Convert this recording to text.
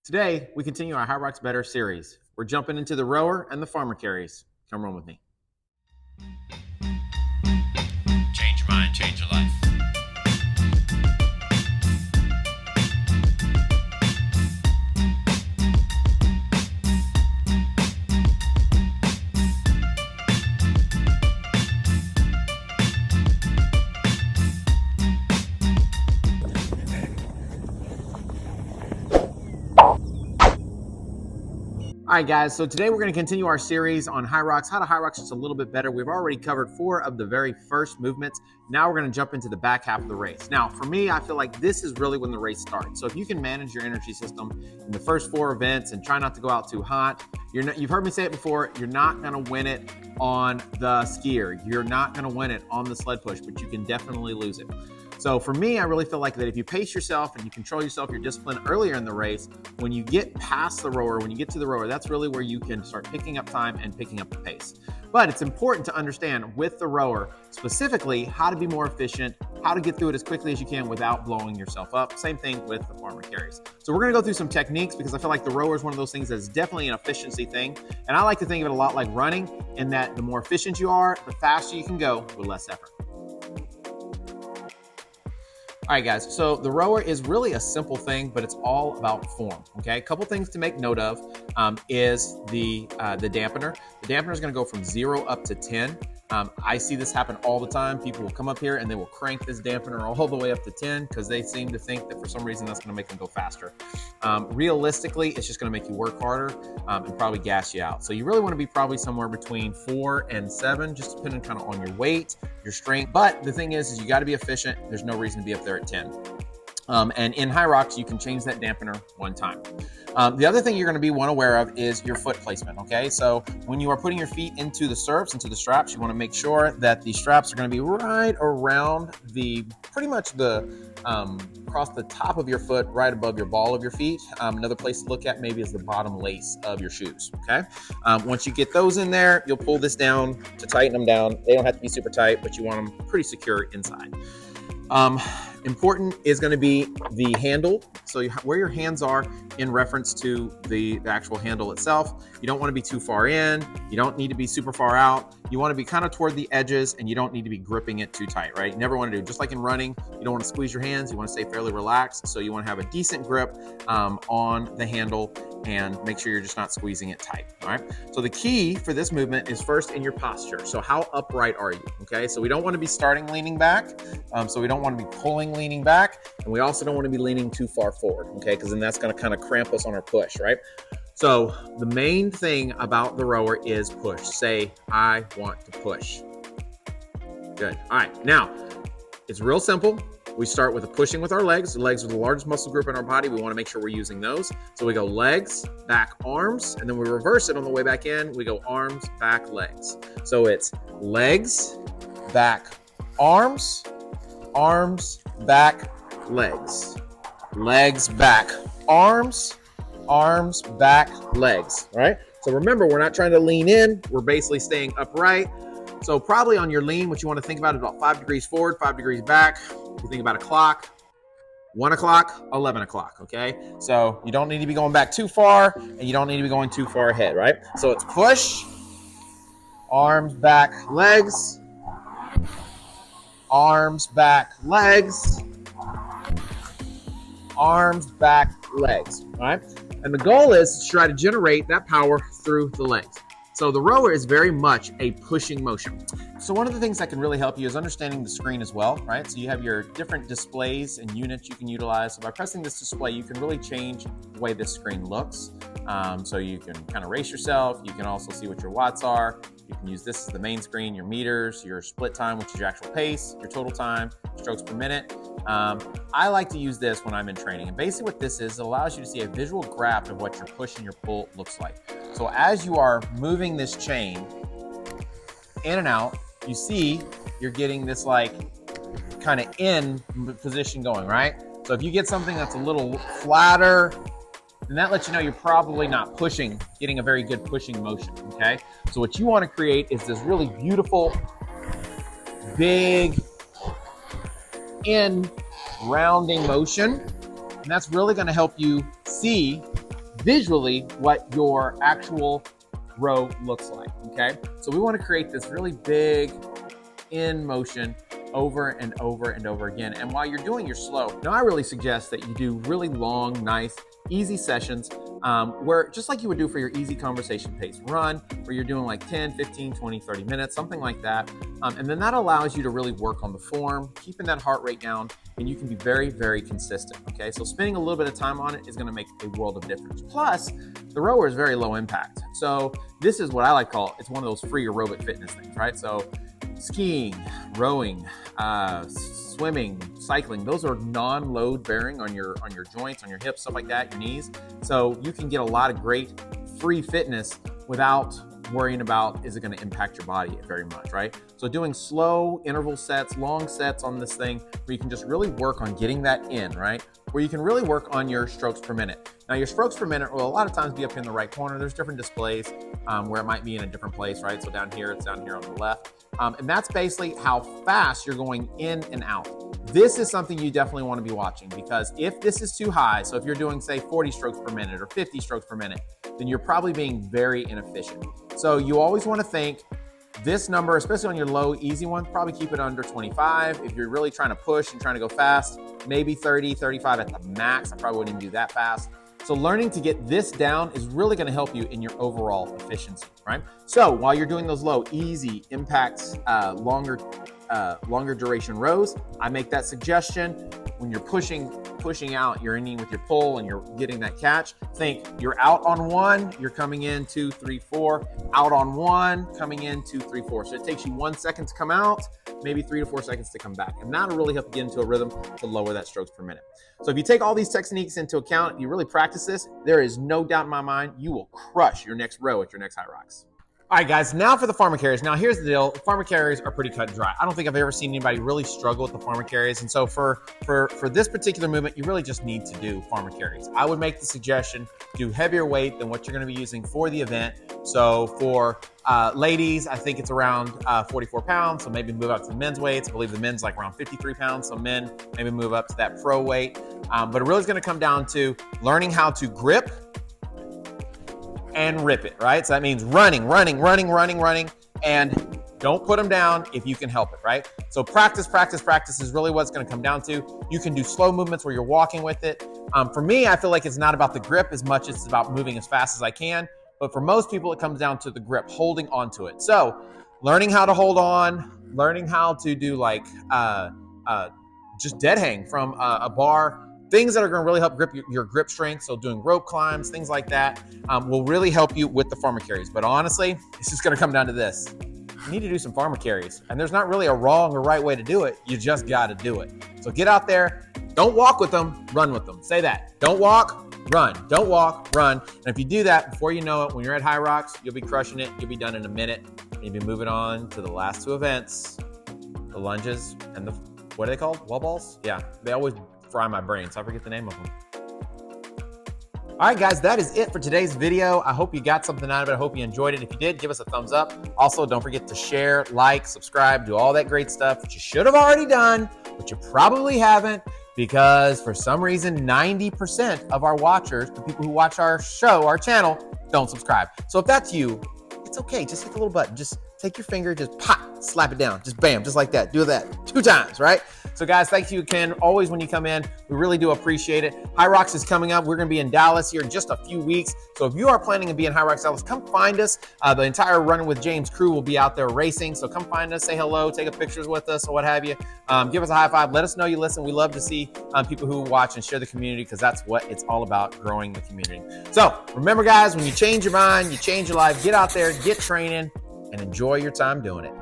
Today, we continue our Hyrox Better series. We're jumping into the rower and the farmer carries. Come run with me. Change your mind, change your life. All right, guys, so today we're going to continue our series on Hyrox, how to Hyrox just a little bit better. We've already covered 4 of the very first movements. Now we're going to jump into the back half of the race. Now, for me, I feel like this is really when the race starts. So if you can manage your energy system in the first 4 events and try not to go out too hot, you've heard me say it before, you're not going to win it on the skier. You're not going to win it on the sled push, but you can definitely lose it. So for me, I really feel like that if you pace yourself and you control yourself, your discipline earlier in the race, when you get past the rower, when you get to the rower, that's really where you can start picking up time and picking up the pace. But it's important to understand with the rower, specifically how to be more efficient, how to get through it as quickly as you can without blowing yourself up. Same thing with the farmer carries. So we're gonna go through some techniques because I feel like the rower is one of those things that's definitely an efficiency thing. And I like to think of it a lot like running in that the more efficient you are, the faster you can go with less effort. All right, guys, so the rower is really a simple thing, but it's all about form, okay? A couple things to make note of is the dampener. The dampener is gonna go from 0 up to 10. I see this happen all the time. People will come up here and they will crank this dampener all the way up to 10 because they seem to think that for some reason that's gonna make them go faster. Realistically, it's just gonna make you work harder and probably gas you out. So you really wanna be probably somewhere between 4 and 7, just depending kind of on your weight, your strength. But the thing is you gotta be efficient. There's no reason to be up there at 10. And in Hyrox, you can change that dampener one time. The other thing you're going to be aware of is your foot placement, okay? So when you are putting your feet into the stirrups, into the straps, you want to make sure that the straps are going to be right around pretty much across the top of your foot, right above your ball of your feet. Another place to look at maybe is the bottom lace of your shoes, okay? Once you get those in there, you'll pull this down to tighten them down. They don't have to be super tight, but you want them pretty secure inside. Important is going to be the handle. So where your hands are in reference to the actual handle itself. You don't want to be too far in. You don't need to be super far out. You want to be kind of toward the edges and you don't need to be gripping it too tight, right? You never want to do, just like in running, you don't want to squeeze your hands. You want to stay fairly relaxed. So you want to have a decent grip on the handle and make sure you're just not squeezing it tight, all right? So the key for this movement is first in your posture. So how upright are you, okay? So we don't want to be starting leaning back. So we don't want to be pulling leaning back. And we also don't want to be leaning too far forward, okay? Because then that's going to kind of cramp us on our push, right? So the main thing about the rower is push. Say, I want to push. Good, all right. Now, it's real simple. We start with pushing with our legs. The legs are the largest muscle group in our body. We want to make sure we're using those. So we go legs, back, arms, and then we reverse it on the way back in. We go arms, back, legs. So it's legs, back, arms, arms, back, legs. Legs, back, arms, arms, back, legs, all right? So remember, we're not trying to lean in. We're basically staying upright. So probably on your lean, what you want to think about is about 5 degrees forward, 5 degrees back. You think about a clock, 1 o'clock, 11 o'clock, okay? So you don't need to be going back too far and you don't need to be going too far ahead, right? So it's push, arms, back, legs, arms, back, legs, arms, back, legs, all right? And the goal is to try to generate that power through the legs. So the rower is very much a pushing motion. So one of the things that can really help you is understanding the screen as well, right? So you have your different displays and units you can utilize. So by pressing this display, you can really change the way this screen looks. So you can kind of race yourself. You can also see what your watts are. You can use this as the main screen, your meters, your split time, which is your actual pace, your total time, strokes per minute. I like to use this when I'm in training. And basically what this is, it allows you to see a visual graph of what your push and your pull looks like. So as you are moving this chain in and out, you see you're getting this like kind of in position going, right? So if you get something that's a little flatter, then that lets you know you're probably not pushing, getting a very good pushing motion, okay? So what you want to create is this really beautiful, big, in rounding motion. And that's really going to help you see visually what your actual row looks like, okay? So we want to create this really big in motion over and over and over again. And while you're doing your slow, now I really suggest that you do really long, nice, easy sessions where just like you would do for your easy conversation pace run, where you're doing like 10, 15, 20, 30 minutes, something like that. And then that allows you to really work on the form, keeping that heart rate down, and you can be very, very consistent, okay? So spending a little bit of time on it is gonna make a world of difference. Plus, the rower is very low impact. So this is what I like to call, it's one of those free aerobic fitness things, right? So skiing, rowing, swimming, cycling, those are non-load bearing on your joints, on your hips, stuff like that, your knees. So you can get a lot of great free fitness without worrying about, is it going to impact your body very much, right? So doing slow interval sets, long sets on this thing where you can just really work on getting that in, right? Where you can really work on your strokes per minute. Now your strokes per minute will a lot of times be up in the right corner. There's different displays where it might be in a different place, right? So down here, it's down here on the left. And that's basically how fast you're going in and out. This is something you definitely want to be watching, because if this is too high, so if you're doing say 40 strokes per minute or 50 strokes per minute, then you're probably being very inefficient. So you always want to think this number, especially on your low, easy one, probably keep it under 25. If you're really trying to push and trying to go fast, maybe 30, 35 at the max. I probably wouldn't even do that fast. So learning to get this down is really going to help you in your overall efficiency, right? So while you're doing those low, easy impacts, longer duration rows, I make that suggestion. When you're pushing out, you're ending with your pull and you're getting that catch. Think you're out on one, you're coming in 2, 3, 4, out on one, coming in 2, 3, 4. So it takes you 1 second to come out, maybe 3 to 4 seconds to come back. And that'll really help you get into a rhythm to lower that strokes per minute. So if you take all these techniques into account, you really practice this, there is no doubt in my mind, you will crush your next row at your next Hyrox. All right, guys, now for the farmer carries. Now, here's the deal. Farmer carries are pretty cut and dry. I don't think I've ever seen anybody really struggle with the farmer carries. And so for this particular movement, you really just need to do farmer carries. I would make the suggestion, do heavier weight than what you're going to be using for the event. So for ladies, I think it's around 44 pounds. So maybe move up to the men's weights. I believe the men's like around 53 pounds. So men maybe move up to that pro weight. But it really is going to come down to learning how to grip and rip it, right? So that means running, and don't put them down if you can help it, right? So practice is really what's gonna come down to. You can do slow movements where you're walking with it. For me, I feel like it's not about the grip as much as it's about moving as fast as I can. But for most people, it comes down to the grip, holding onto it. So learning how to hold on, learning how to do like just dead hang from a bar, things that are going to really help grip your grip strength. So doing rope climbs, things like that will really help you with the farmer carries. But honestly, it's just going to come down to this. You need to do some farmer carries. And there's not really a wrong or right way to do it. You just got to do it. So get out there. Don't walk with them. Run with them. Say that. Don't walk, run. Don't walk, run. And if you do that, before you know it, when you're at Hyrox, you'll be crushing it. You'll be done in a minute. And you'll be moving on to the last two events, the lunges and the, what are they called? Wall balls? Yeah. They always fry my brain, so I forget the name of them. All right, guys, that is it for today's video. I hope you got something out of it. I hope you enjoyed it. If you did, give us a thumbs up. Also, don't forget to share, like, subscribe, do all that great stuff that you should have already done, but you probably haven't, because for some reason, 90% of our watchers, the people who watch our show, our channel, don't subscribe. So if that's you, it's okay. Just hit the little button. Just take your finger, just pop, slap it down. Just bam, just like that. Do that 2 times, right? So guys, thank you again. Always when you come in, we really do appreciate it. Hyrox is coming up. We're going to be in Dallas here in just a few weeks. So if you are planning to be in Hyrox Dallas, come find us. The entire Running with James crew will be out there racing. So come find us, say hello, take a pictures with us or what have you. Give us a high five. Let us know you listen. We love to see people who watch and share the community, because that's what it's all about, growing the community. So remember, guys, when you change your mind, you change your life. Get out there, get training, and enjoy your time doing it.